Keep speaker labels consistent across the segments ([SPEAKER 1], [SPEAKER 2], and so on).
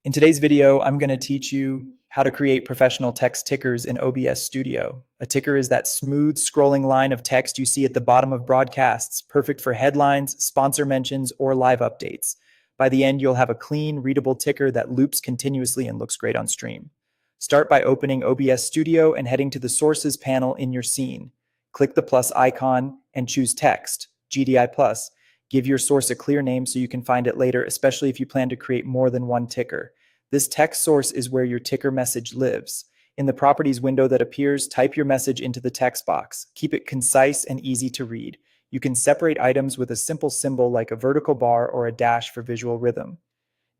[SPEAKER 1] In today's video, I'm going to teach you how to create professional text tickers in OBS Studio. A ticker is that smooth scrolling line of text you see at the bottom of broadcasts, perfect for headlines, sponsor mentions, or live updates. By the end, you'll have a clean, readable ticker that loops continuously and looks great on stream. Start by opening OBS Studio and heading to the Sources panel in your scene. Click the plus icon and choose Text, GDI+. Give your source a clear name so you can find it later, especially if you plan to create more than one ticker. This text source is where your ticker message lives. In the Properties window that appears, type your message into the text box. Keep it concise and easy to read. You can separate items with a simple symbol like a vertical bar or a dash for visual rhythm.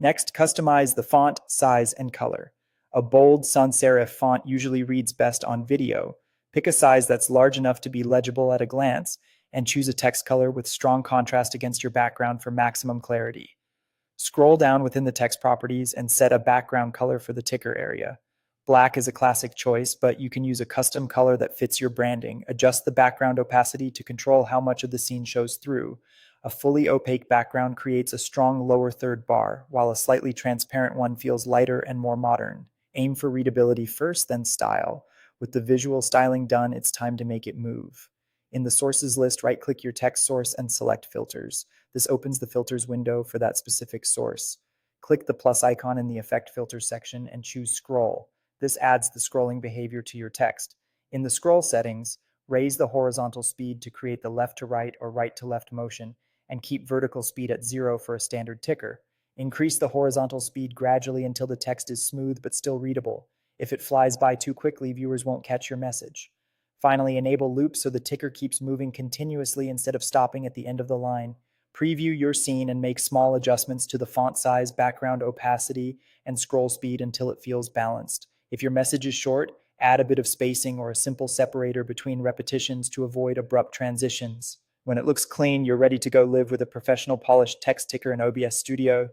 [SPEAKER 1] Next, customize the font, size, and color. A bold sans serif font usually reads best on video. Pick a size that's large enough to be legible at a glance, and choose a text color with strong contrast against your background for maximum clarity. Scroll down within the text properties and set a background color for the ticker area. Black is a classic choice, but you can use a custom color that fits your branding. Adjust the background opacity to control how much of the scene shows through. A fully opaque background creates a strong lower third bar, while a slightly transparent one feels lighter and more modern. Aim for readability first, then style. With the visual styling done, it's time to make it move. In the sources list, right-click your text source and select filters. This opens the filters window for that specific source. Click the plus icon in the effect filter section and choose scroll. This adds the scrolling behavior to your text. In the scroll settings, raise the horizontal speed to create the left to right or right to left motion, and keep vertical speed at 0 for a standard ticker. Increase the horizontal speed gradually until the text is smooth but still readable. If it flies by too quickly, viewers won't catch your message. Finally, enable loops so the ticker keeps moving continuously instead of stopping at the end of the line. Preview your scene and make small adjustments to the font size, background opacity, and scroll speed until it feels balanced. If your message is short, add a bit of spacing or a simple separator between repetitions to avoid abrupt transitions. When it looks clean, you're ready to go live with a professional polished text ticker in OBS Studio.